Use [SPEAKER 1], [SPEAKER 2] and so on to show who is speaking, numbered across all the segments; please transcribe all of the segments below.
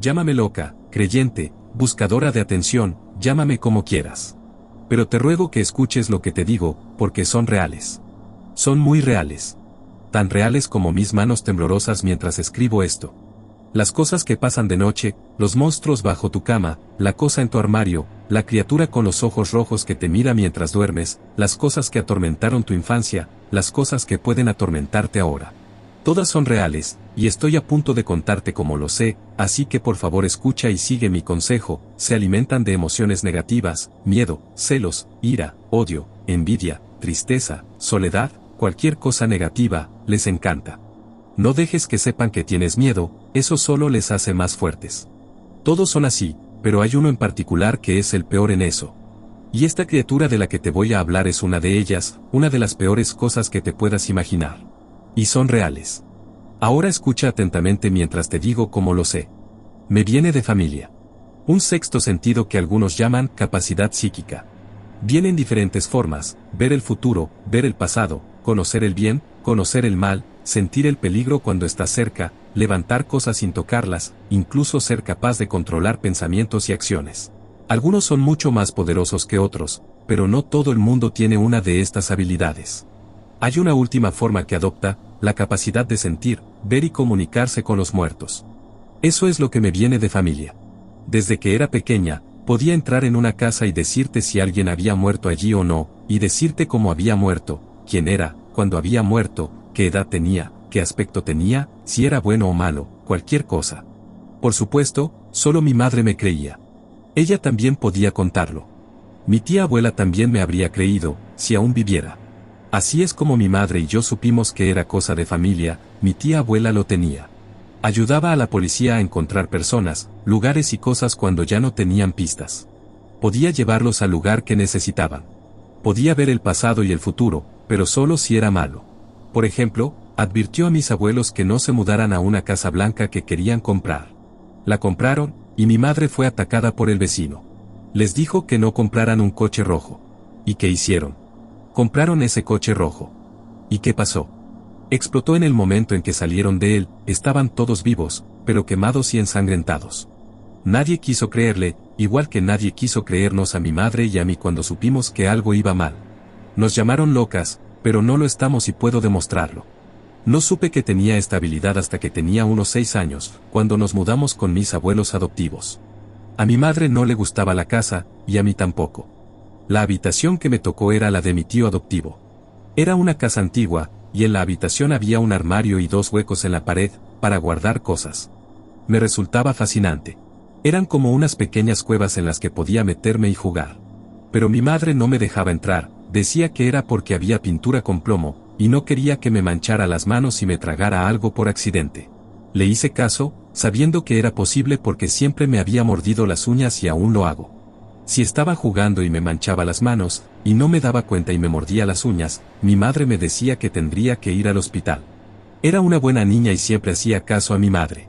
[SPEAKER 1] Llámame loca, creyente, buscadora de atención, llámame como quieras. Pero te ruego que escuches lo que te digo, porque son reales. Son muy reales. Tan reales como mis manos temblorosas mientras escribo esto. Las cosas que pasan de noche, los monstruos bajo tu cama, la cosa en tu armario, la criatura con los ojos rojos que te mira mientras duermes, las cosas que atormentaron tu infancia, las cosas que pueden atormentarte ahora. Todas son reales, y estoy a punto de contarte como lo sé, así que por favor escucha y sigue mi consejo. Se alimentan de emociones negativas, miedo, celos, ira, odio, envidia, tristeza, soledad, cualquier cosa negativa, les encanta. No dejes que sepan que tienes miedo, eso solo les hace más fuertes. Todos son así, pero hay uno en particular que es el peor en eso. Y esta criatura de la que te voy a hablar es una de ellas, una de las peores cosas que te puedas imaginar. Y son reales. Ahora escucha atentamente mientras te digo cómo lo sé. Me viene de familia. Un sexto sentido que algunos llaman capacidad psíquica. Viene en diferentes formas: ver el futuro, ver el pasado, conocer el bien, conocer el mal, sentir el peligro cuando está cerca, levantar cosas sin tocarlas, incluso ser capaz de controlar pensamientos y acciones. Algunos son mucho más poderosos que otros, pero no todo el mundo tiene una de estas habilidades. Hay una última forma que adopta, la capacidad de sentir, ver y comunicarse con los muertos. Eso es lo que me viene de familia. Desde que era pequeña, podía entrar en una casa y decirte si alguien había muerto allí o no, y decirte cómo había muerto, quién era, cuándo había muerto, qué edad tenía, qué aspecto tenía, si era bueno o malo, cualquier cosa. Por supuesto, solo mi madre me creía. Ella también podía contarlo. Mi tía abuela también me habría creído, si aún viviera. Así es como mi madre y yo supimos que era cosa de familia. Mi tía abuela lo tenía. Ayudaba a la policía a encontrar personas, lugares y cosas cuando ya no tenían pistas. Podía llevarlos al lugar que necesitaban. Podía ver el pasado y el futuro, pero solo si era malo. Por ejemplo, advirtió a mis abuelos que no se mudaran a una casa blanca que querían comprar. La compraron, y mi madre fue atacada por el vecino. Les dijo que no compraran un coche rojo. ¿Y qué hicieron? Compraron ese coche rojo. ¿Y qué pasó? Explotó en el momento en que salieron de él. Estaban todos vivos, pero quemados y ensangrentados. Nadie quiso creerle, igual que nadie quiso creernos a mi madre y a mí cuando supimos que algo iba mal. Nos llamaron locas, pero no lo estamos y puedo demostrarlo. No supe que tenía esta habilidad hasta que tenía unos 6 años, cuando nos mudamos con mis abuelos adoptivos. A mi madre no le gustaba la casa, y a mí tampoco. La habitación que me tocó era la de mi tío adoptivo. Era una casa antigua, y en la habitación había un armario y 2 huecos en la pared, para guardar cosas. Me resultaba fascinante. Eran como unas pequeñas cuevas en las que podía meterme y jugar. Pero mi madre no me dejaba entrar, decía que era porque había pintura con plomo, y no quería que me manchara las manos y me tragara algo por accidente. Le hice caso, sabiendo que era posible porque siempre me había mordido las uñas y aún lo hago. Si estaba jugando y me manchaba las manos, y no me daba cuenta y me mordía las uñas, mi madre me decía que tendría que ir al hospital. Era una buena niña y siempre hacía caso a mi madre.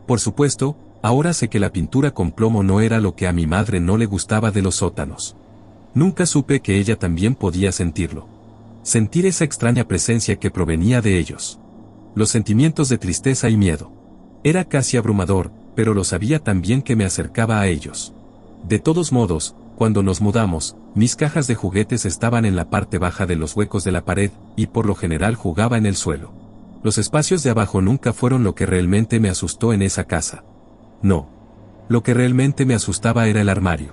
[SPEAKER 1] Por supuesto, ahora sé que la pintura con plomo no era lo que a mi madre no le gustaba de los sótanos. Nunca supe que ella también podía sentirlo. Sentir esa extraña presencia que provenía de ellos. Los sentimientos de tristeza y miedo. Era casi abrumador, pero lo sabía también que me acercaba a ellos. De todos modos, cuando nos mudamos, mis cajas de juguetes estaban en la parte baja de los huecos de la pared, y por lo general jugaba en el suelo. Los espacios de abajo nunca fueron lo que realmente me asustó en esa casa. No. Lo que realmente me asustaba era el armario.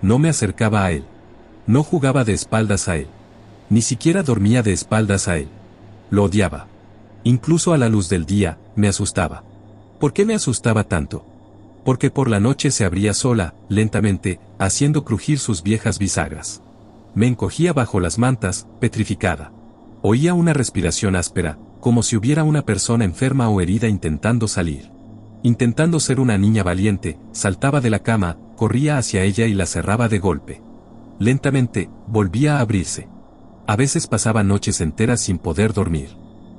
[SPEAKER 1] No me acercaba a él. No jugaba de espaldas a él. Ni siquiera dormía de espaldas a él. Lo odiaba. Incluso a la luz del día, me asustaba. ¿Por qué me asustaba tanto? Porque por la noche se abría sola, lentamente, haciendo crujir sus viejas bisagras. Me encogía bajo las mantas, petrificada. Oía una respiración áspera, como si hubiera una persona enferma o herida intentando salir. Intentando ser una niña valiente, saltaba de la cama, corría hacia ella y la cerraba de golpe. Lentamente, volvía a abrirse. A veces pasaba noches enteras sin poder dormir.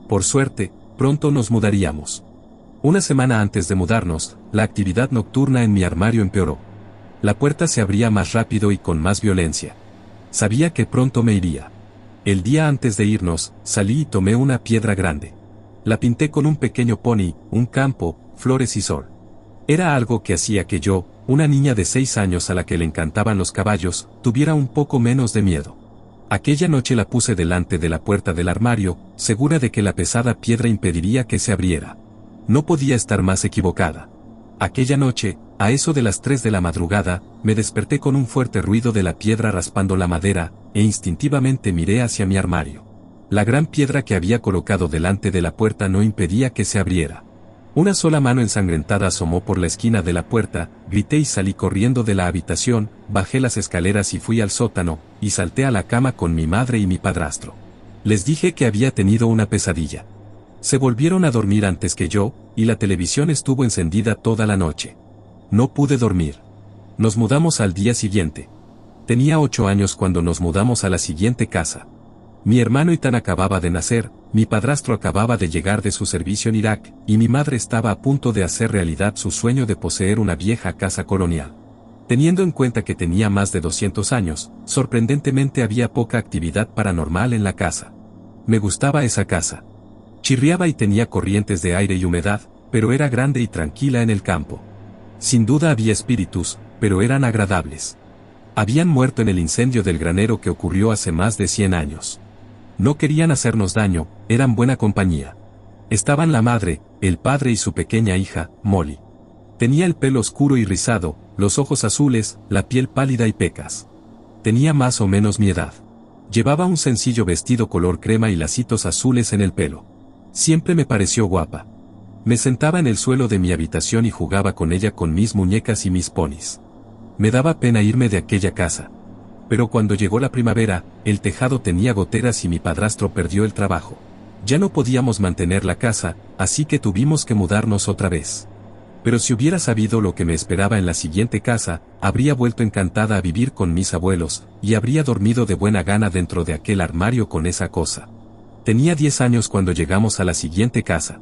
[SPEAKER 1] Por suerte, pronto nos mudaríamos. Una semana antes de mudarnos, la actividad nocturna en mi armario empeoró. La puerta se abría más rápido y con más violencia. Sabía que pronto me iría. El día antes de irnos, salí y tomé una piedra grande. La pinté con un pequeño pony, un campo, flores y sol. Era algo que hacía que yo, una niña de 6 años a la que le encantaban los caballos, tuviera un poco menos de miedo. Aquella noche la puse delante de la puerta del armario, segura de que la pesada piedra impediría que se abriera. No podía estar más equivocada. Aquella noche, a eso de las 3 de la madrugada, me desperté con un fuerte ruido de la piedra raspando la madera, e instintivamente miré hacia mi armario. La gran piedra que había colocado delante de la puerta no impedía que se abriera. Una sola mano ensangrentada asomó por la esquina de la puerta, grité y salí corriendo de la habitación, bajé las escaleras y fui al sótano, y salté a la cama con mi madre y mi padrastro. Les dije que había tenido una pesadilla. Se volvieron a dormir antes que yo, y la televisión estuvo encendida toda la noche. No pude dormir. Nos mudamos al día siguiente. Tenía 8 años cuando nos mudamos a la siguiente casa. Mi hermano Ethan acababa de nacer, mi padrastro acababa de llegar de su servicio en Irak, y mi madre estaba a punto de hacer realidad su sueño de poseer una vieja casa colonial. Teniendo en cuenta que tenía más de 200 años, sorprendentemente había poca actividad paranormal en la casa. Me gustaba esa casa. Chirriaba y tenía corrientes de aire y humedad, pero era grande y tranquila en el campo. Sin duda había espíritus, pero eran agradables. Habían muerto en el incendio del granero que ocurrió hace más de 100 años. No querían hacernos daño, eran buena compañía. Estaban la madre, el padre y su pequeña hija, Molly. Tenía el pelo oscuro y rizado, los ojos azules, la piel pálida y pecas. Tenía más o menos mi edad. Llevaba un sencillo vestido color crema y lacitos azules en el pelo. Siempre me pareció guapa. Me sentaba en el suelo de mi habitación y jugaba con ella con mis muñecas y mis ponis. Me daba pena irme de aquella casa. Pero cuando llegó la primavera, el tejado tenía goteras y mi padrastro perdió el trabajo. Ya no podíamos mantener la casa, así que tuvimos que mudarnos otra vez. Pero si hubiera sabido lo que me esperaba en la siguiente casa, habría vuelto encantada a vivir con mis abuelos, y habría dormido de buena gana dentro de aquel armario con esa cosa. Tenía 10 años cuando llegamos a la siguiente casa.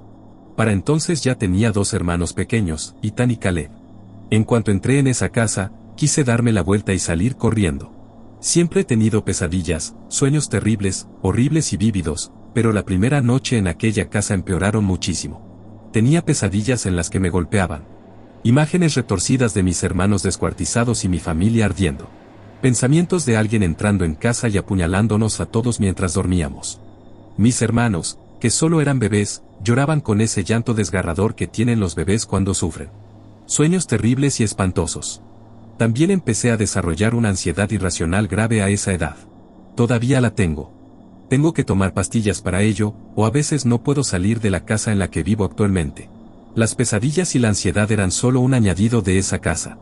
[SPEAKER 1] Para entonces ya tenía 2 hermanos pequeños, Ethan y Caleb. En cuanto entré en esa casa, quise darme la vuelta y salir corriendo. Siempre he tenido pesadillas, sueños terribles, horribles y vívidos, pero la primera noche en aquella casa empeoraron muchísimo. Tenía pesadillas en las que me golpeaban. Imágenes retorcidas de mis hermanos descuartizados y mi familia ardiendo. Pensamientos de alguien entrando en casa y apuñalándonos a todos mientras dormíamos. Mis hermanos, que solo eran bebés, lloraban con ese llanto desgarrador que tienen los bebés cuando sufren. Sueños terribles y espantosos. También empecé a desarrollar una ansiedad irracional grave a esa edad. Todavía la tengo. Tengo que tomar pastillas para ello, o a veces no puedo salir de la casa en la que vivo actualmente. Las pesadillas y la ansiedad eran solo un añadido de esa casa.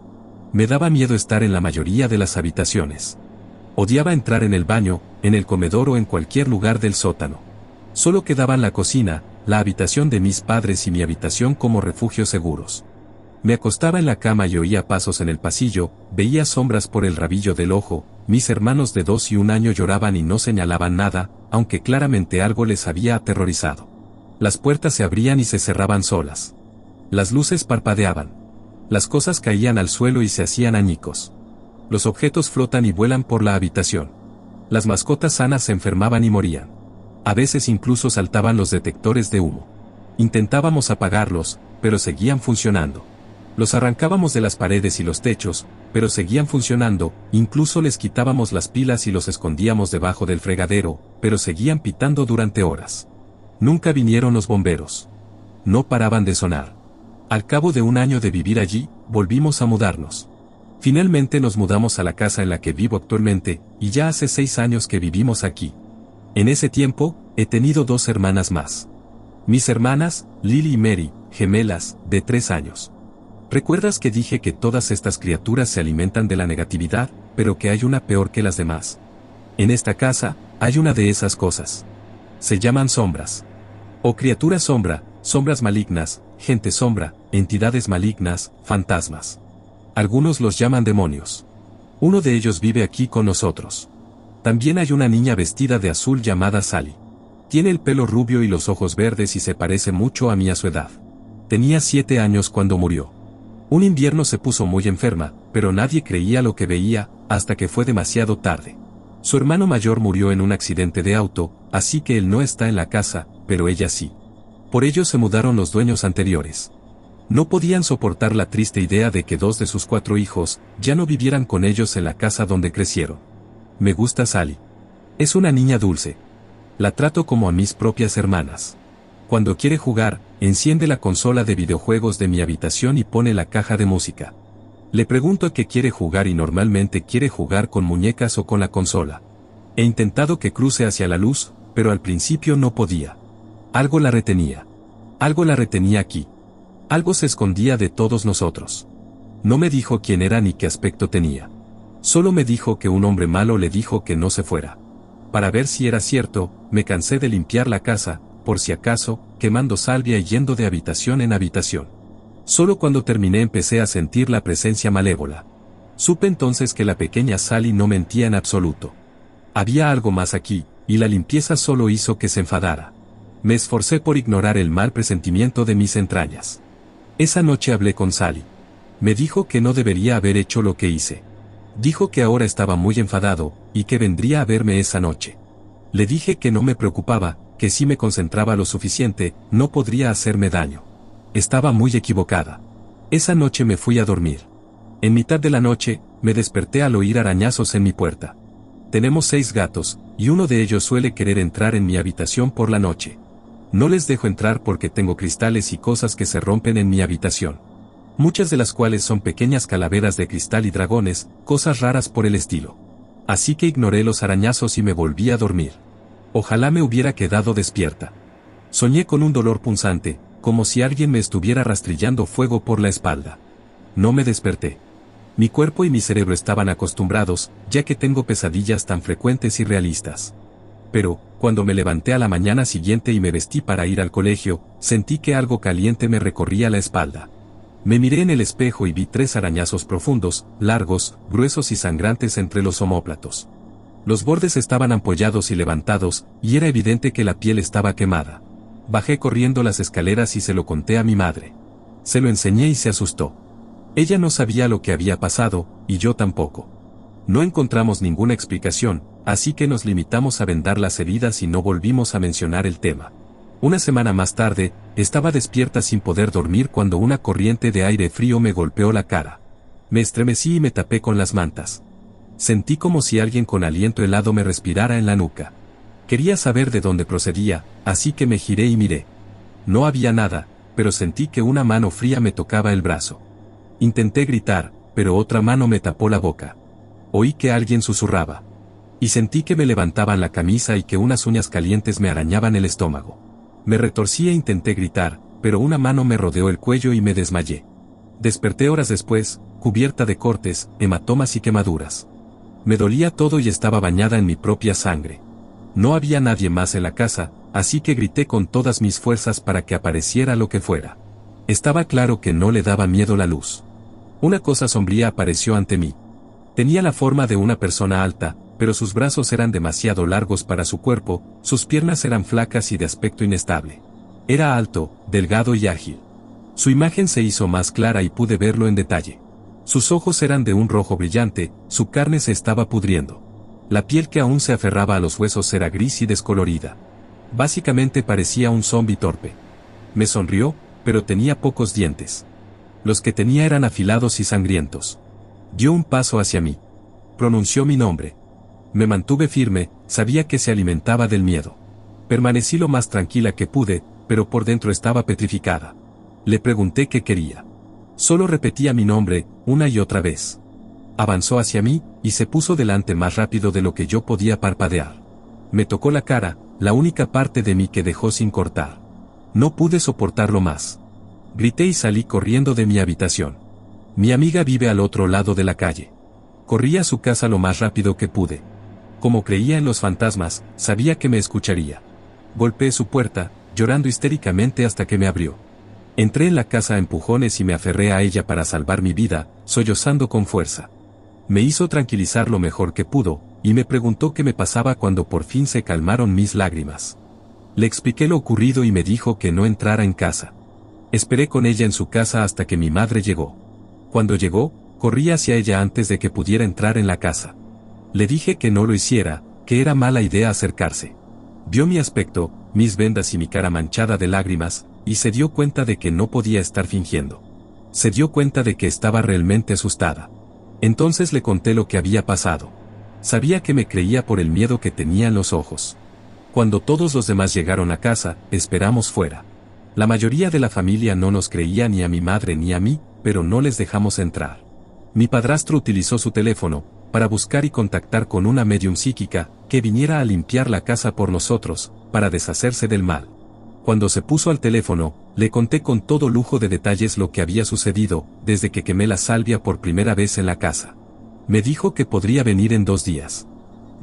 [SPEAKER 1] Me daba miedo estar en la mayoría de las habitaciones. Odiaba entrar en el baño, en el comedor o en cualquier lugar del sótano. Solo quedaban la cocina, la habitación de mis padres y mi habitación como refugios seguros. Me acostaba en la cama y oía pasos en el pasillo, veía sombras por el rabillo del ojo, mis hermanos de 2 y 1 año lloraban y no señalaban nada, aunque claramente algo les había aterrorizado. Las puertas se abrían y se cerraban solas. Las luces parpadeaban. Las cosas caían al suelo y se hacían añicos. Los objetos flotan y vuelan por la habitación. Las mascotas sanas se enfermaban y morían. A veces incluso saltaban los detectores de humo. Intentábamos apagarlos, pero seguían funcionando. Los arrancábamos de las paredes y los techos, pero seguían funcionando, incluso les quitábamos las pilas y los escondíamos debajo del fregadero, pero seguían pitando durante horas. Nunca vinieron los bomberos. No paraban de sonar. Al cabo de 1 año de vivir allí, volvimos a mudarnos. Finalmente nos mudamos a la casa en la que vivo actualmente, y ya hace 6 años que vivimos aquí. En ese tiempo, he tenido 2 hermanas más. Mis hermanas, Lily y Mary, gemelas, de 3 años. ¿Recuerdas que dije que todas estas criaturas se alimentan de la negatividad, pero que hay una peor que las demás? En esta casa, hay una de esas cosas. Se llaman sombras. O criaturas sombra, sombras malignas, gente sombra, entidades malignas, fantasmas. Algunos los llaman demonios. Uno de ellos vive aquí con nosotros. También hay una niña vestida de azul llamada Sally. Tiene el pelo rubio y los ojos verdes y se parece mucho a mí a su edad. Tenía 7 años cuando murió. Un invierno se puso muy enferma, pero nadie creía lo que veía, hasta que fue demasiado tarde. Su hermano mayor murió en un accidente de auto, así que él no está en la casa, pero ella sí. Por ello se mudaron los dueños anteriores. No podían soportar la triste idea de que 2 de sus 4 hijos ya no vivieran con ellos en la casa donde crecieron. Me gusta Sally. Es una niña dulce. La trato como a mis propias hermanas. Cuando quiere jugar, enciende la consola de videojuegos de mi habitación y pone la caja de música. Le pregunto a qué quiere jugar y normalmente quiere jugar con muñecas o con la consola. He intentado que cruce hacia la luz, pero al principio no podía. Algo la retenía. Algo la retenía aquí. Algo se escondía de todos nosotros. No me dijo quién era ni qué aspecto tenía. Solo me dijo que un hombre malo le dijo que no se fuera. Para ver si era cierto, me cansé de limpiar la casa, por si acaso, quemando salvia y yendo de habitación en habitación. Solo cuando terminé empecé a sentir la presencia malévola. Supe entonces que la pequeña Sally no mentía en absoluto. Había algo más aquí, y la limpieza solo hizo que se enfadara. Me esforcé por ignorar el mal presentimiento de mis entrañas. Esa noche hablé con Sally. Me dijo que no debería haber hecho lo que hice. Dijo que ahora estaba muy enfadado, y que vendría a verme esa noche. Le dije que no me preocupaba, que si me concentraba lo suficiente, no podría hacerme daño. Estaba muy equivocada. Esa noche me fui a dormir. En mitad de la noche, me desperté al oír arañazos en mi puerta. Tenemos 6 gatos, y uno de ellos suele querer entrar en mi habitación por la noche. No les dejo entrar porque tengo cristales y cosas que se rompen en mi habitación. Muchas de las cuales son pequeñas calaveras de cristal y dragones, cosas raras por el estilo. Así que ignoré los arañazos y me volví a dormir. Ojalá me hubiera quedado despierta. Soñé con un dolor punzante, como si alguien me estuviera rastrillando fuego por la espalda. No me desperté. Mi cuerpo y mi cerebro estaban acostumbrados, ya que tengo pesadillas tan frecuentes y realistas. Pero, cuando me levanté a la mañana siguiente y me vestí para ir al colegio, sentí que algo caliente me recorría la espalda. Me miré en el espejo y vi 3 arañazos profundos, largos, gruesos y sangrantes entre los omóplatos. Los bordes estaban ampollados y levantados, y era evidente que la piel estaba quemada. Bajé corriendo las escaleras y se lo conté a mi madre. Se lo enseñé y se asustó. Ella no sabía lo que había pasado, y yo tampoco. No encontramos ninguna explicación, así que nos limitamos a vendar las heridas y no volvimos a mencionar el tema. Una semana más tarde, estaba despierta sin poder dormir cuando una corriente de aire frío me golpeó la cara. Me estremecí y me tapé con las mantas. Sentí como si alguien con aliento helado me respirara en la nuca. Quería saber de dónde procedía, así que me giré y miré. No había nada, pero sentí que una mano fría me tocaba el brazo. Intenté gritar, pero otra mano me tapó la boca. Oí que alguien susurraba. Y sentí que me levantaban la camisa y que unas uñas calientes me arañaban el estómago. Me retorcí e intenté gritar, pero una mano me rodeó el cuello y me desmayé. Desperté horas después, cubierta de cortes, hematomas y quemaduras. Me dolía todo y estaba bañada en mi propia sangre. No había nadie más en la casa, así que grité con todas mis fuerzas para que apareciera lo que fuera. Estaba claro que no le daba miedo la luz. Una cosa sombría apareció ante mí. Tenía la forma de una persona alta, pero sus brazos eran demasiado largos para su cuerpo, sus piernas eran flacas y de aspecto inestable. Era alto, delgado y ágil. Su imagen se hizo más clara y pude verlo en detalle. Sus ojos eran de un rojo brillante, su carne se estaba pudriendo. La piel que aún se aferraba a los huesos era gris y descolorida. Básicamente parecía un zombi torpe. Me sonrió, pero tenía pocos dientes. Los que tenía eran afilados y sangrientos. Dio un paso hacia mí. Pronunció mi nombre. Me mantuve firme, sabía que se alimentaba del miedo. Permanecí lo más tranquila que pude, pero por dentro estaba petrificada. Le pregunté qué quería. Solo repetía mi nombre, una y otra vez. Avanzó hacia mí, y se puso delante más rápido de lo que yo podía parpadear. Me tocó la cara, la única parte de mí que dejó sin cortar. No pude soportarlo más. Grité y salí corriendo de mi habitación. Mi amiga vive al otro lado de la calle. Corrí a su casa lo más rápido que pude. Como creía en los fantasmas, sabía que me escucharía. Golpeé su puerta, llorando histéricamente hasta que me abrió. Entré en la casa a empujones y me aferré a ella para salvar mi vida, sollozando con fuerza. Me hizo tranquilizar lo mejor que pudo, y me preguntó qué me pasaba cuando por fin se calmaron mis lágrimas. Le expliqué lo ocurrido y me dijo que no entrara en casa. Esperé con ella en su casa hasta que mi madre llegó. Cuando llegó, corrí hacia ella antes de que pudiera entrar en la casa. Le dije que no lo hiciera, que era mala idea acercarse. Vio mi aspecto, mis vendas y mi cara manchada de lágrimas, y se dio cuenta de que no podía estar fingiendo. Se dio cuenta de que estaba realmente asustada. Entonces le conté lo que había pasado. Sabía que me creía por el miedo que tenía en los ojos. Cuando todos los demás llegaron a casa, esperamos fuera. La mayoría de la familia no nos creía ni a mi madre ni a mí, pero no les dejamos entrar. Mi padrastro utilizó su teléfono para buscar y contactar con una medium psíquica que viniera a limpiar la casa por nosotros, para deshacerse del mal. Cuando se puso al teléfono, le conté con todo lujo de detalles lo que había sucedido desde que quemé la salvia por primera vez en la casa. Me dijo que podría venir en 2 días.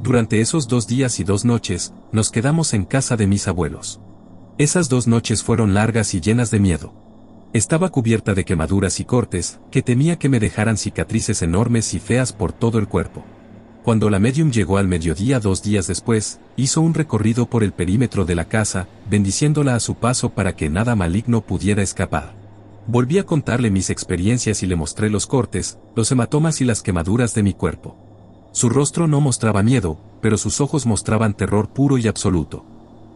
[SPEAKER 1] Durante esos 2 días y 2 noches, nos quedamos en casa de mis abuelos. Esas 2 noches fueron largas y llenas de miedo. Estaba cubierta de quemaduras y cortes, que temía que me dejaran cicatrices enormes y feas por todo el cuerpo. Cuando la medium llegó al mediodía 2 días después, hizo un recorrido por el perímetro de la casa, bendiciéndola a su paso para que nada maligno pudiera escapar. Volví a contarle mis experiencias y le mostré los cortes, los hematomas y las quemaduras de mi cuerpo. Su rostro no mostraba miedo, pero sus ojos mostraban terror puro y absoluto.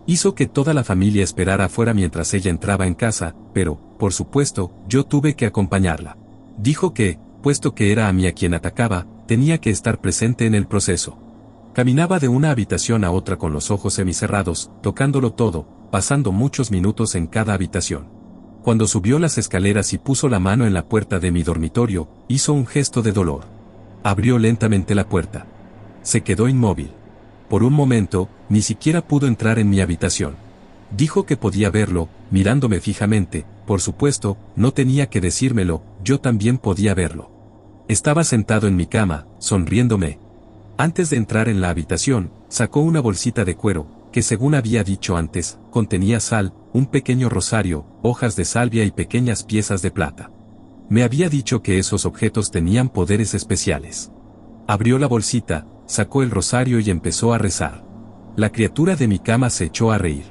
[SPEAKER 1] Hizo que toda la familia esperara afuera mientras ella entraba en casa, pero, por supuesto, yo tuve que acompañarla. Dijo que, puesto que era a mí a quien atacaba, tenía que estar presente en el proceso. Caminaba de una habitación a otra con los ojos semicerrados, tocándolo todo, pasando muchos minutos en cada habitación. Cuando subió las escaleras y puso la mano en la puerta de mi dormitorio, hizo un gesto de dolor. Abrió lentamente la puerta. Se quedó inmóvil. Por un momento, ni siquiera pudo entrar en mi habitación. Dijo que podía verlo, mirándome fijamente, por supuesto, no tenía que decírmelo, yo también podía verlo. Estaba sentado en mi cama, sonriéndome. Antes de entrar en la habitación, sacó una bolsita de cuero, que según había dicho antes, contenía sal, un pequeño rosario, hojas de salvia y pequeñas piezas de plata. Me había dicho que esos objetos tenían poderes especiales. Abrió la bolsita, sacó el rosario y empezó a rezar. La criatura de mi cama se echó a reír.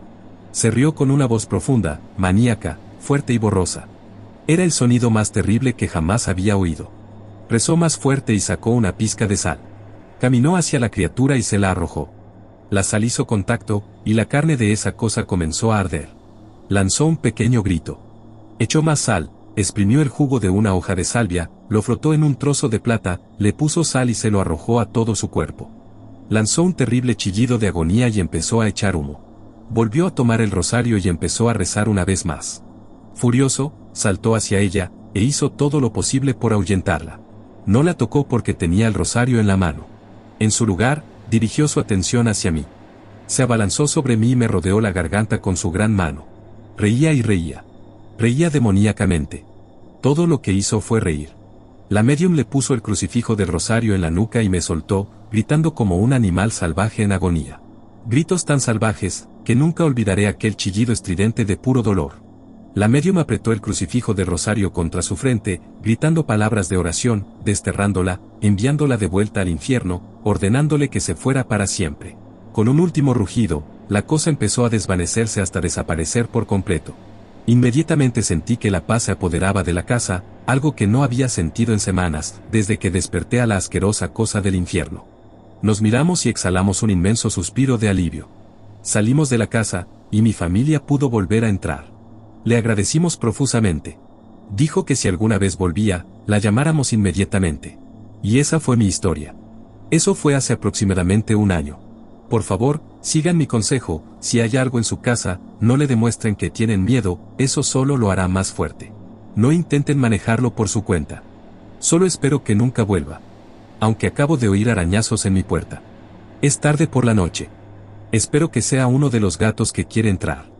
[SPEAKER 1] Se rió con una voz profunda, maníaca, fuerte y borrosa. Era el sonido más terrible que jamás había oído. Rezó más fuerte y sacó una pizca de sal. Caminó hacia la criatura y se la arrojó. La sal hizo contacto, y la carne de esa cosa comenzó a arder. Lanzó un pequeño grito. Echó más sal, exprimió el jugo de una hoja de salvia, lo frotó en un trozo de plata, le puso sal y se lo arrojó a todo su cuerpo. Lanzó un terrible chillido de agonía y empezó a echar humo. Volvió a tomar el rosario y empezó a rezar una vez más. Furioso, saltó hacia ella, e hizo todo lo posible por ahuyentarla. No la tocó porque tenía el rosario en la mano. En su lugar, dirigió su atención hacia mí. Se abalanzó sobre mí y me rodeó la garganta con su gran mano. Reía y reía. Reía demoníacamente. Todo lo que hizo fue reír. La medium le puso el crucifijo del rosario en la nuca y me soltó, gritando como un animal salvaje en agonía. Gritos tan salvajes, que nunca olvidaré aquel chillido estridente de puro dolor. La medium apretó el crucifijo del rosario contra su frente, gritando palabras de oración, desterrándola, enviándola de vuelta al infierno, ordenándole que se fuera para siempre. Con un último rugido, la cosa empezó a desvanecerse hasta desaparecer por completo. Inmediatamente sentí que la paz se apoderaba de la casa, algo que no había sentido en semanas, desde que desperté a la asquerosa cosa del infierno. Nos miramos y exhalamos un inmenso suspiro de alivio. Salimos de la casa, y mi familia pudo volver a entrar. Le agradecimos profusamente. Dijo que si alguna vez volvía, la llamáramos inmediatamente. Y esa fue mi historia. Eso fue hace aproximadamente 1 año. Por favor, sigan mi consejo, si hay algo en su casa, no le demuestren que tienen miedo, eso solo lo hará más fuerte. No intenten manejarlo por su cuenta. Solo espero que nunca vuelva. Aunque acabo de oír arañazos en mi puerta. Es tarde por la noche. Espero que sea uno de los gatos que quiere entrar.